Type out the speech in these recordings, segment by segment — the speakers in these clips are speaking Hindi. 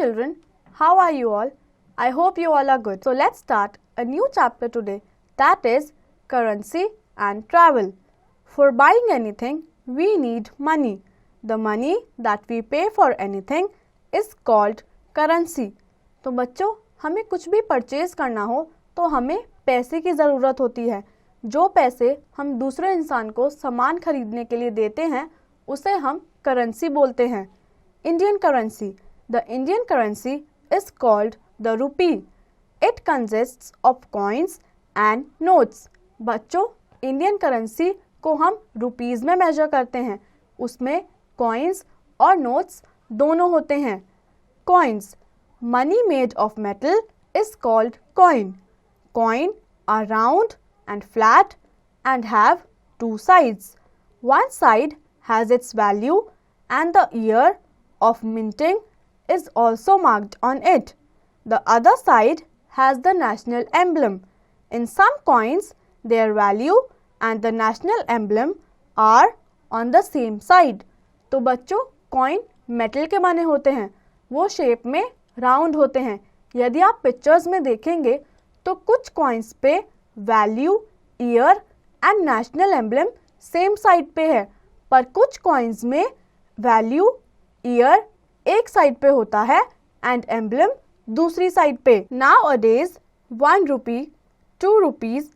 children, how are you all? I hope you all are good. So let's start a new chapter today, that is currency and travel. For buying anything, we need money. The money that we pay for anything is called currency. तो बच्चों, हमें कुछ भी परचेज करना हो तो हमें पैसे की ज़रूरत होती है. जो पैसे हम दूसरे इंसान को सामान खरीदने के लिए देते हैं उसे हम करेंसी बोलते हैं. Indian currency. The Indian currency is called the rupee. It consists of coins and notes. बच्चों, इंडियन करेंसी को हम रुपीज़ में मेजर करते हैं. उसमें कॉइन्स और नोट्स दोनों होते हैं. Coins. Money made of metal is called coin. Coin are round and flat and have two sides. One side has its value and the year of minting is also marked on it. The other side has the national emblem. In some coins, their value and the national emblem are on the same side. तो बच्चों, कॉइन मेटल के बने होते हैं. वो शेप में राउंड होते हैं. यदि आप पिक्चर्स में देखेंगे तो कुछ कॉइन्स पे value, year and national emblem same side पे है, पर कुछ कॉइन्स में वैल्यू, ईयर एक साइड पे होता है एंड एम्बलम दूसरी साइड पे. Nowadays 1 rupee, 2 rupees,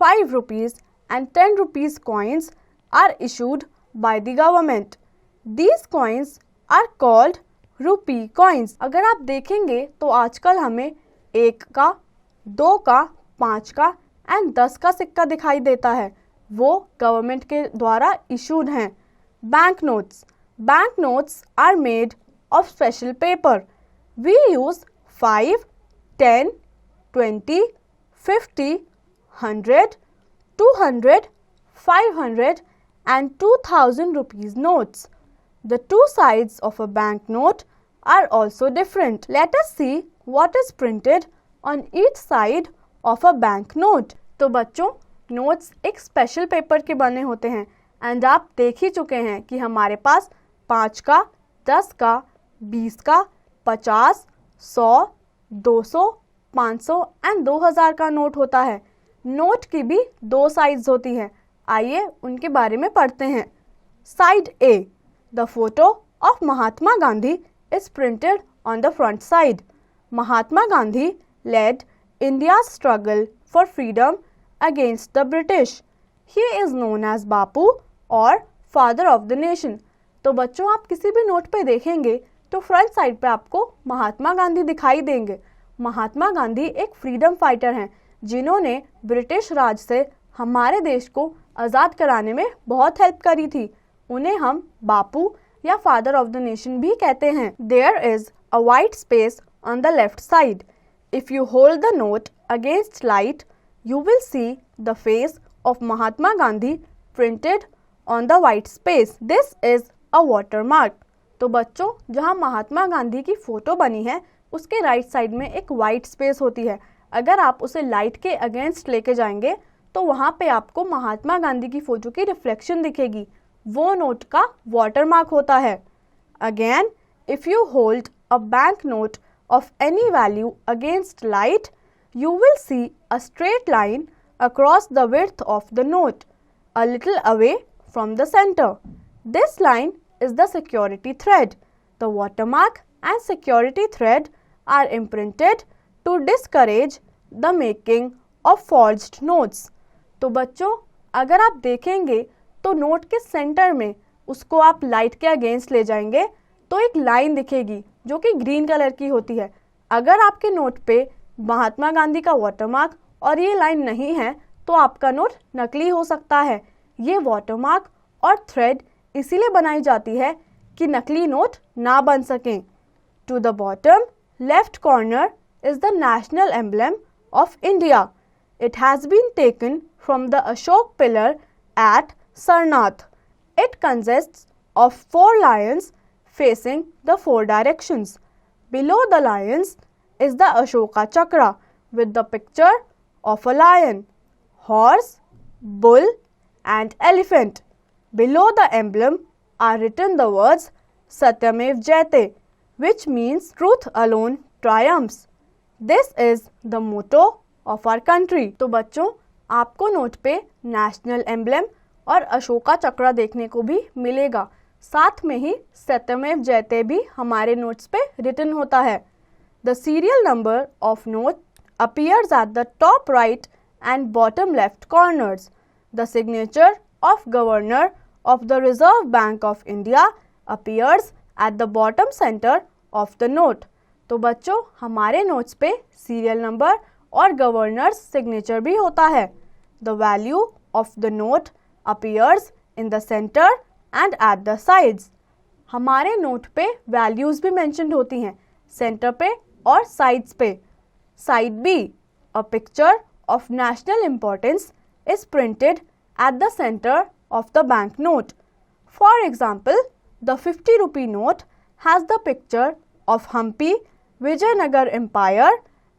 5 rupees and 10 rupees coins are issued by the government. These coins are called rupee coins. अगर आप देखेंगे तो आजकल हमें 1 का, 2 का, 5 का एंड 10 का सिक्का दिखाई देता है. वो गवर्नमेंट के द्वारा इशूड हैं. Bank notes. Bank notes are made of special paper. We use 5, 10, 20, 50, 100, 200, 500 and 2000 rupees notes. The two sides of a bank note are also different. Let us see what is printed on each side of a bank note. तो बच्चों, नोट्स एक स्पेशल पेपर के बने होते हैं एंड आप देख ही चुके हैं कि हमारे पास 5 का, 10 का, 20 का, 50, 100, 200, 500 एंड 2000 का नोट होता है. नोट की भी 2 साइड्स होती हैं. आइए उनके बारे में पढ़ते हैं. Side A. The photo of Mahatma Gandhi is printed on the front side. Mahatma Gandhi led India's struggle for freedom against the British. He is known as बापू और फादर ऑफ द नेशन. तो बच्चों, आप किसी भी नोट पे देखेंगे तो फ्रंट साइड पे आपको महात्मा गांधी दिखाई देंगे. महात्मा गांधी एक फ्रीडम फाइटर हैं जिन्होंने ब्रिटिश राज से हमारे देश को आज़ाद कराने में बहुत हेल्प करी थी. उन्हें हम बापू या फादर ऑफ द नेशन भी कहते हैं. There is a white space on the left side. If you hold the note against light, you will see the face of Mahatma Gandhi printed on the white space. This is a watermark. तो बच्चों, जहाँ महात्मा गांधी की फोटो बनी है उसके राइट साइड में एक वाइट स्पेस होती है. अगर आप उसे लाइट के अगेंस्ट लेके जाएंगे तो वहाँ पे आपको महात्मा गांधी की फोटो की रिफ्लेक्शन दिखेगी. वो नोट का वाटरमार्क होता है. Again, if you hold a bank note of any value against light, you will see a straight line across the width of the note, a little away from the center. This line is the security thread. The watermark and security thread are imprinted to discourage the making of forged notes. तो बच्चों, अगर आप देखेंगे तो नोट के सेंटर में उसको आप लाइट के अगेंस्ट ले जाएंगे तो एक लाइन दिखेगी जो कि ग्रीन कलर की होती है. अगर आपके नोट पे महात्मा गांधी का वाटरमार्क और ये लाइन नहीं है तो आपका नोट नकली हो सकता है. ये वाटरमार्क और थ्रेड इसीलिए बनाई जाती है कि नकली नोट ना बन सकें. To the bottom left corner is the national emblem of India. It has been taken from the Ashoka pillar at Sarnath. It consists of 4 lions facing the 4 directions. Below the lions is the Ashoka Chakra with the picture of a lion, horse, bull and elephant. Below the emblem are written the words Satyamev Jayate, which means truth alone triumphs. This is the motto of our country. तो बच्चों, आपको नोट पे नेशनल एम्बलम और अशोका चक्र देखने को भी मिलेगा। साथ में ही सत्यमेव जयते भी हमारे नोट्स पे रिटन होता है। The serial number of note appears at the top right and bottom left corners. The signature of Governor of the Reserve Bank of India appears at the bottom center of the note. तो बच्चों, हमारे नोट्स पे सीरियल नंबर और गवर्नर सिग्नेचर भी होता है। The value of the note appears in the center and at the sides. हमारे नोट पे वैल्यूज भी मेंशन होती हैं, सेंटर पे और साइड्स पे। Side B, a picture of national importance is printed at the center of the bank note. For example, the 50 rupee note has the picture of Hampi, Vijayanagar Empire,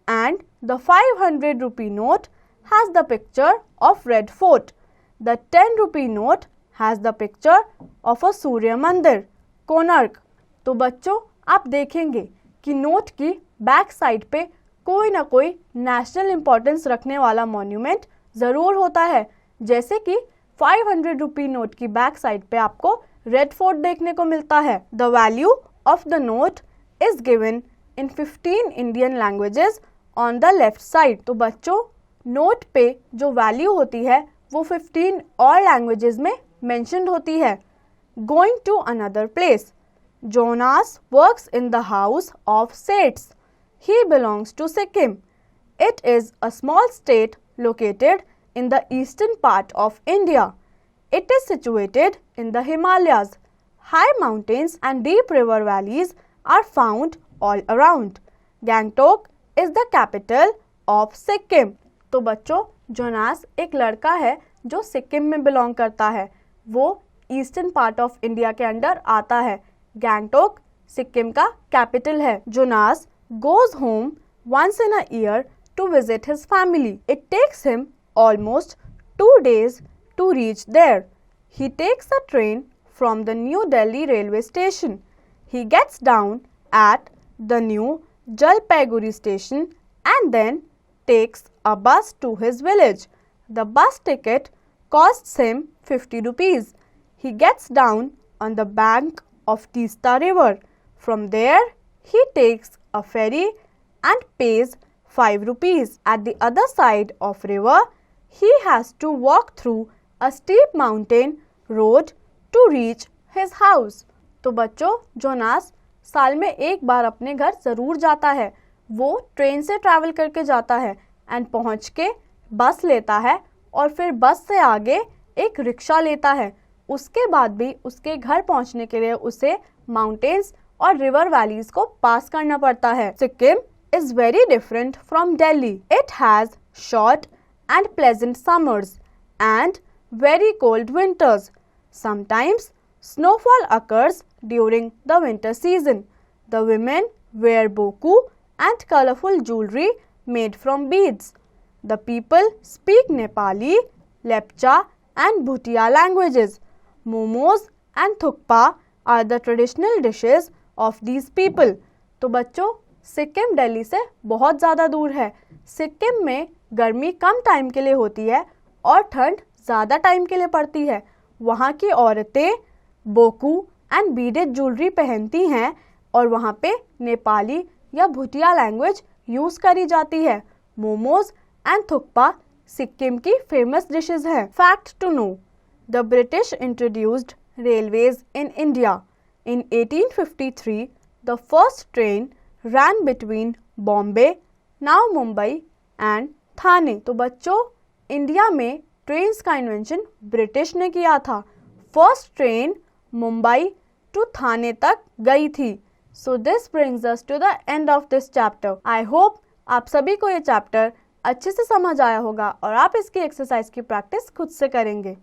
and the 500 rupee note has the picture of Red Fort. The 10 rupee note has the picture of a Surya Mandir, Konark. तो बच्चों, आप देखेंगे कि नोट की बैक साइड पे कोई ना कोई नेशनल इम्पोर्टेंस रखने वाला मॉन्यूमेंट ज़रूर होता है। जैसे कि 500 रुपी नोट की बैक साइड पे आपको रेड फोर्ट देखने को मिलता है। The value of the note is given in 15 Indian languages on the left side. तो बच्चों, नोट पे जो वैल्यू होती है वो 15 और लैंग्वेजेस में मेंशन्ड होती है। Going to another place, Jonas works in the house of Seths. He belongs to Sikkim. It is a small state located in the eastern part of India. It is situated in the Himalayas. High mountains and deep river valleys are found all around. Gangtok is the capital of Sikkim. तो बच्चों, जोनास एक लड़का है जो सिक्किम में बिलोंग करता है। वो ईस्टर्न पार्ट ऑफ इंडिया के अंडर आता है। गैंगटोक सिक्किम का कैपिटल है। Jonas goes home once in a year to visit his family. It takes him almost 2 days to reach there. He takes a train from the New Delhi railway station. He gets down at the new Jalpaiguri station and then takes a bus to his village. The bus ticket costs him 50 rupees. He gets down on the bank of Teesta river. From there, he takes a ferry and pays 5 rupees. At the other side of river, he has to walk through a steep mountain road to reach his house. तो बच्चों, जोनास साल में एक बार अपने घर ज़रूर जाता है। वो ट्रेन से ट्रैवल करके जाता है एंड पहुँच के बस लेता है और फिर बस से आगे एक रिक्शा लेता है। उसके बाद भी उसके घर पहुंचने के लिए उसे माउंटेन्स और रिवर वैलीज को पास करना पड़ता है। Sikkim is very different from Delhi. It has short and pleasant summers and very cold winters. Sometimes snowfall occurs during the winter season. The women wear boku and colorful jewelry made from beads. The people speak Nepali, Lepcha and Bhutia languages. Momos and thukpa are the traditional dishes of these people. तो बच्चों, सिक्किम दिल्ली से बहुत ज़्यादा दूर है। सिक्किम में गर्मी कम टाइम के लिए होती है और ठंड ज़्यादा टाइम के लिए पड़ती है। वहाँ की औरतें बोकू एंड बीडेड ज्वेलरी पहनती हैं और वहाँ पे नेपाली या भूटिया लैंग्वेज यूज़ करी जाती है। मोमोज एंड थुक्पा सिक्किम की फेमस डिशेज हैं। Fact to know, the British introduced railways in India. इन 1853 the first train ran between Bombay, now Mumbai and Thane. तो बच्चों, इंडिया में ट्रेन्स का इन्वेंशन ब्रिटिश ने किया था। First train Mumbai to Thane तक गई थी। So this brings us to the end of this chapter. I hope आप सभी को ये चैप्टर अच्छे से समझ आया होगा और आप इसकी एक्सरसाइज की प्रैक्टिस खुद से करेंगे।